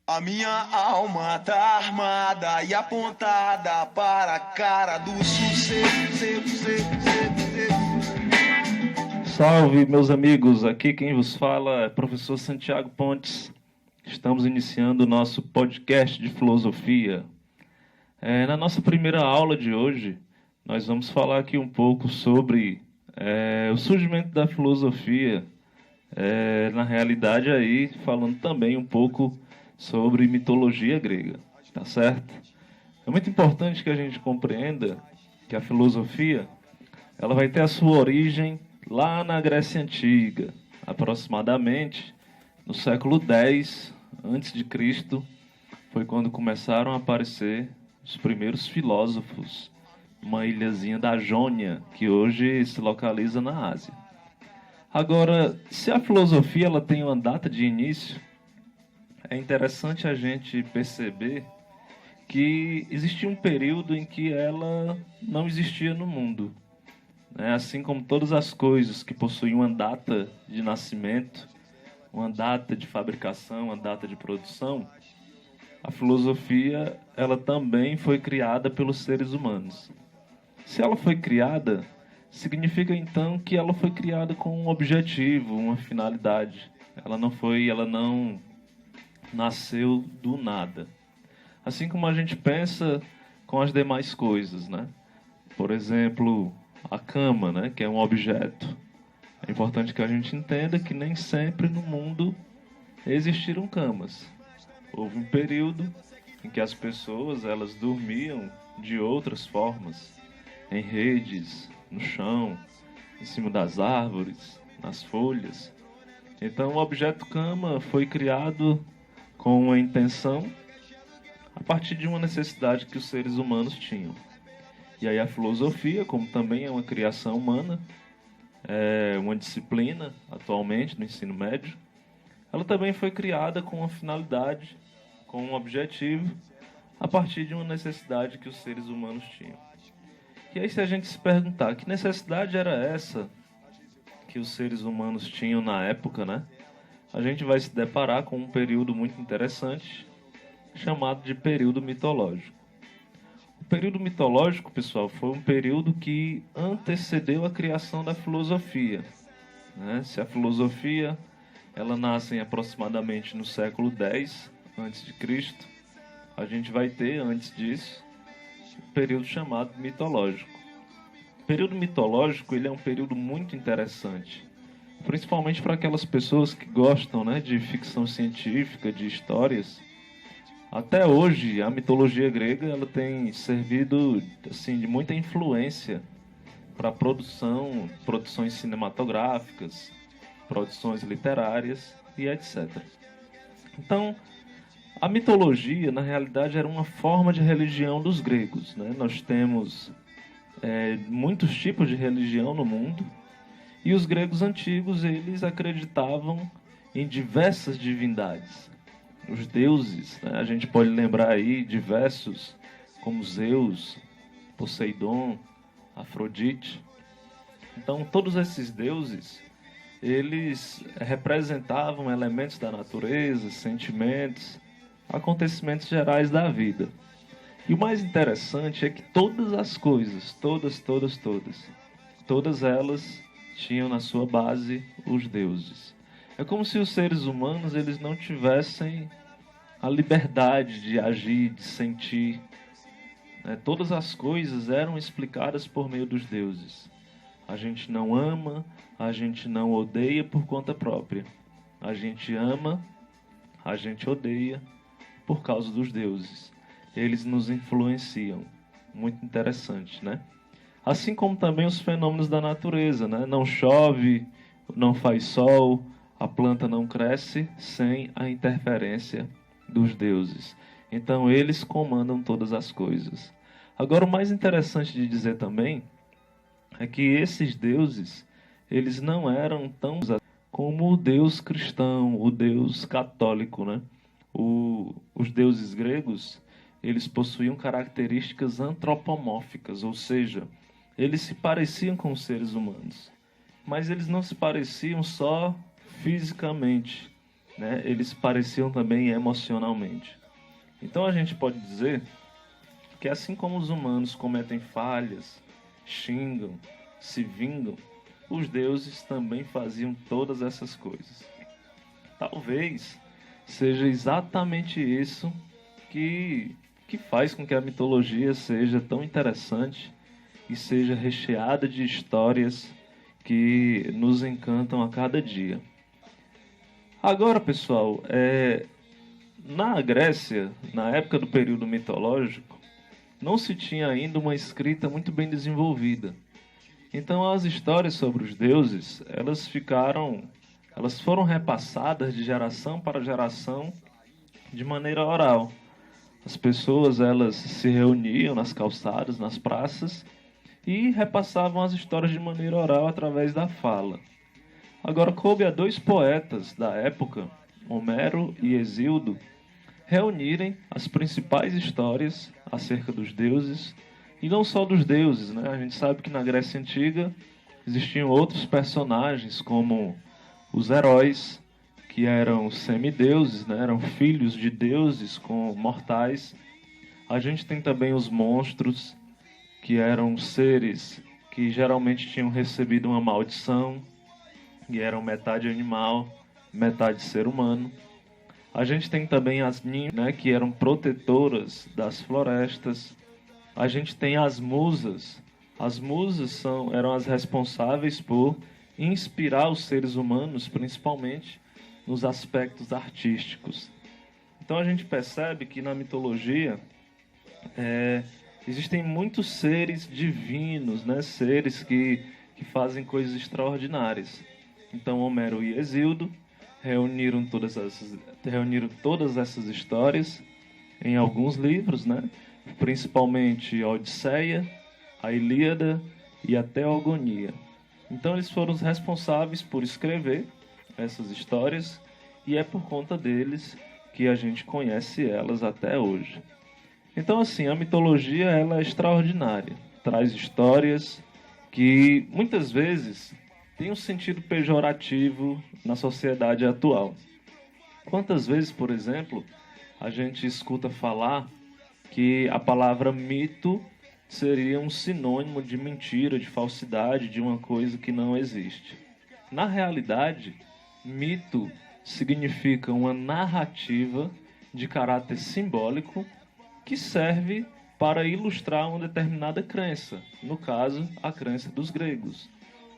A minha alma tá armada e apontada para a cara do sucesso. Salve, meus amigos! Aqui quem vos fala é professor Santiago Pontes. Estamos iniciando o nosso podcast de filosofia. Na nossa primeira aula de hoje, nós vamos falar aqui um pouco sobre o surgimento da filosofia. Na realidade, aí falando também um pouco sobre mitologia grega, tá certo? É muito importante que a gente compreenda que a filosofia ela vai ter a sua origem lá na Grécia Antiga, aproximadamente no século X a.C., foi quando começaram a aparecer os primeiros filósofos, uma ilhazinha da Jônia, que hoje se localiza na Ásia. Agora, se a filosofia ela tem uma data de início, é interessante a gente perceber que existia um período em que ela não existia no mundo. Assim como todas as coisas que possuem uma data de nascimento, uma data de fabricação, uma data de produção, a filosofia ela também foi criada pelos seres humanos. Se ela foi criada, significa então que ela foi criada com um objetivo, uma finalidade. Ela não nasceu do nada. Assim como a gente pensa com as demais coisas, né? Por exemplo, a cama, né? Que é um objeto. É importante que a gente entenda que nem sempre no mundo existiram camas. Houve um período em que as pessoas elas dormiam de outras formas, em redes, no chão, em cima das árvores, nas folhas. Então o objeto cama foi criado com uma intenção a partir de uma necessidade que os seres humanos tinham. E aí a filosofia, como também é uma criação humana, é uma disciplina atualmente no ensino médio, ela também foi criada com uma finalidade, com um objetivo, a partir de uma necessidade que os seres humanos tinham. E aí se a gente se perguntar, que necessidade era essa que os seres humanos tinham na época, né? A gente vai se deparar com um período muito interessante, chamado de período mitológico. O período mitológico, pessoal, foi um período que antecedeu a criação da filosofia. Se a filosofia ela nasce em aproximadamente no século X a.C., a gente vai ter, antes disso, um período chamado mitológico. O período mitológico ele é um período muito interessante, principalmente para aquelas pessoas que gostam, de ficção científica, de histórias. Até hoje, a mitologia grega ela tem servido assim, de muita influência para produções cinematográficas, produções literárias e etc. Então, a mitologia, na realidade, era uma forma de religião dos gregos. Nós temos muitos tipos de religião no mundo, e os gregos antigos eles acreditavam em diversas divindades. Os deuses, a gente pode lembrar aí diversos, como Zeus, Poseidon, Afrodite. Então, todos esses deuses, eles representavam elementos da natureza, sentimentos, acontecimentos gerais da vida. E o mais interessante é que todas as coisas, todas elas tinham na sua base os deuses. É como se os seres humanos eles não tivessem a liberdade de agir, de sentir. Todas as coisas eram explicadas por meio dos deuses. A gente não ama, a gente não odeia por conta própria. A gente ama, a gente odeia por causa dos deuses. Eles nos influenciam. Muito interessante, né? Assim como também os fenômenos da natureza, Não chove, não faz sol, a planta não cresce sem a interferência dos deuses. Então eles comandam todas as coisas. Agora o mais interessante de dizer também é que esses deuses, eles não eram tão como o Deus cristão, o Deus católico, Os deuses gregos, eles possuíam características antropomórficas, ou seja, eles se pareciam com os seres humanos, mas eles não se pareciam só fisicamente. né, eles pareciam também emocionalmente. Então a gente pode dizer que assim como os humanos cometem falhas, xingam, se vingam, os deuses também faziam todas essas coisas. Talvez seja exatamente isso que faz com que a mitologia seja tão interessante e seja recheada de histórias que nos encantam a cada dia. Agora, pessoal, na Grécia, na época do período mitológico, não se tinha ainda uma escrita muito bem desenvolvida. Então as histórias sobre os deuses, elas foram repassadas de geração para geração de maneira oral. As pessoas, elas se reuniam nas calçadas, nas praças e repassavam as histórias de maneira oral através da fala. Agora coube a dois poetas da época, Homero e Hesíodo, reunirem as principais histórias acerca dos deuses, e não só dos deuses, né? A gente sabe que na Grécia Antiga existiam outros personagens, como os heróis, que eram semideuses, né? Eram filhos de deuses com mortais. A gente tem também os monstros, que eram seres que geralmente tinham recebido uma maldição, e eram metade animal, metade ser humano. A gente tem também as ninfas, né, que eram protetoras das florestas. A gente tem as musas. As musas eram as responsáveis por inspirar os seres humanos, principalmente nos aspectos artísticos. Então a gente percebe que na mitologia existem muitos seres divinos, né, seres que fazem coisas extraordinárias. Então Homero e Hesíodo reuniram todas essas histórias em alguns livros, né? Principalmente a Odisseia, a Ilíada e a Teogonia. Então eles foram os responsáveis por escrever essas histórias e é por conta deles que a gente conhece elas até hoje. Então assim, a mitologia ela é extraordinária, traz histórias que muitas vezes tem um sentido pejorativo na sociedade atual. Quantas vezes, por exemplo, a gente escuta falar que a palavra mito seria um sinônimo de mentira, de falsidade, de uma coisa que não existe. Na realidade, mito significa uma narrativa de caráter simbólico que serve para ilustrar uma determinada crença, no caso, a crença dos gregos.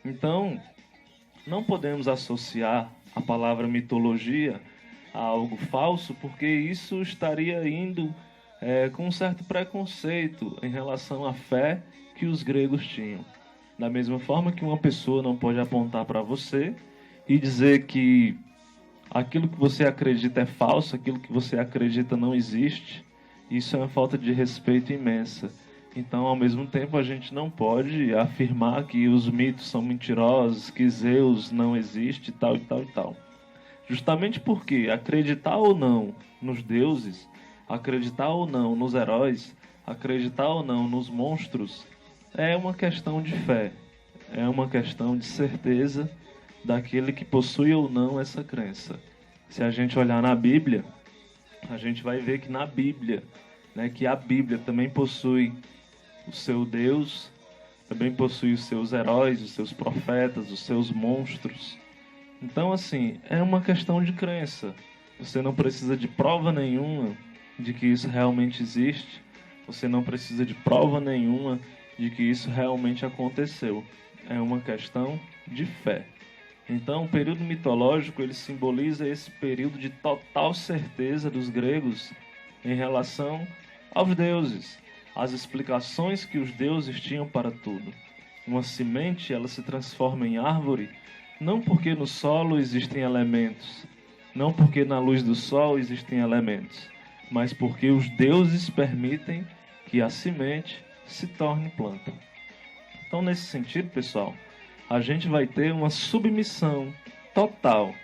Então, não podemos associar a palavra mitologia a algo falso, porque isso estaria indo com um certo preconceito em relação à fé que os gregos tinham. Da mesma forma que uma pessoa não pode apontar para você e dizer que aquilo que você acredita é falso, aquilo que você acredita não existe, isso é uma falta de respeito imensa. Então, ao mesmo tempo, a gente não pode afirmar que os mitos são mentirosos, que Zeus não existe, tal e tal e tal. Justamente porque acreditar ou não nos deuses, acreditar ou não nos heróis, acreditar ou não nos monstros, é uma questão de fé, é uma questão de certeza daquele que possui ou não essa crença. Se a gente olhar na Bíblia, a gente vai ver que na Bíblia, né, que a Bíblia também possui o seu Deus, também possui os seus heróis, os seus profetas, os seus monstros. Então, assim, é uma questão de crença. Você não precisa de prova nenhuma de que isso realmente existe. Você não precisa de prova nenhuma de que isso realmente aconteceu. É uma questão de fé. Então, o período mitológico, ele simboliza esse período de total certeza dos gregos em relação aos deuses, as explicações que os deuses tinham para tudo. Uma semente, ela se transforma em árvore, não porque no solo existem elementos, não porque na luz do sol existem elementos, mas porque os deuses permitem que a semente se torne planta. Então, nesse sentido, pessoal, a gente vai ter uma submissão total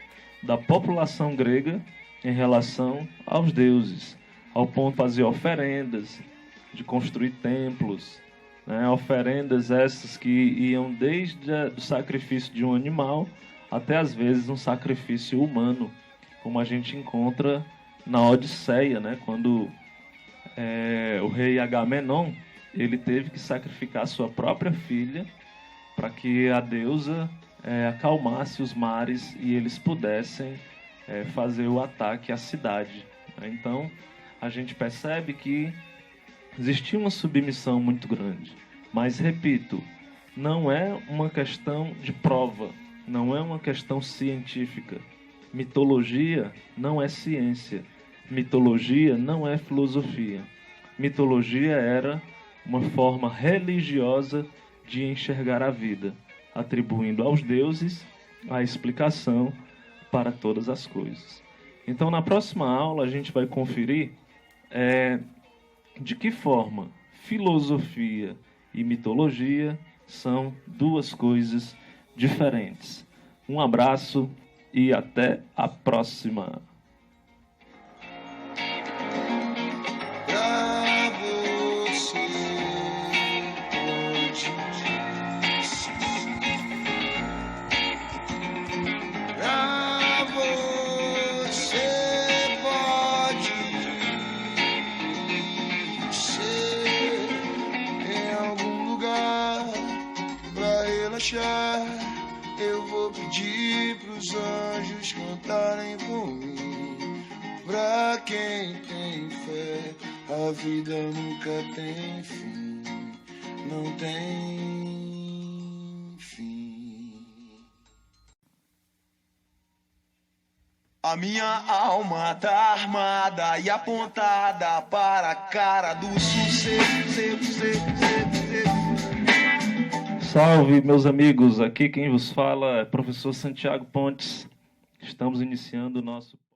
da população grega em relação aos deuses, ao ponto de fazer oferendas, de construir templos, né? Oferendas essas que iam desde o sacrifício de um animal até às vezes um sacrifício humano, como a gente encontra na Odisseia, né? Quando o rei Agamenon ele teve que sacrificar sua própria filha para que a deusa acalmasse os mares e eles pudessem fazer o ataque à cidade. Então, a gente percebe que existia uma submissão muito grande. Mas, repito, não é uma questão de prova, não é uma questão científica. Mitologia não é ciência, mitologia não é filosofia. Mitologia era uma forma religiosa de enxergar a vida, atribuindo aos deuses a explicação para todas as coisas. Então, na próxima aula, a gente vai conferir de que forma filosofia e mitologia são duas coisas diferentes. Um abraço e até a próxima. Eu vou pedir pros anjos cantarem por mim. Pra quem tem fé, a vida nunca tem fim. Não tem fim. A minha alma tá armada e apontada para a cara do sucesso. Salve, meus amigos! Aqui quem vos fala é o professor Santiago Pontes. Estamos iniciando o nosso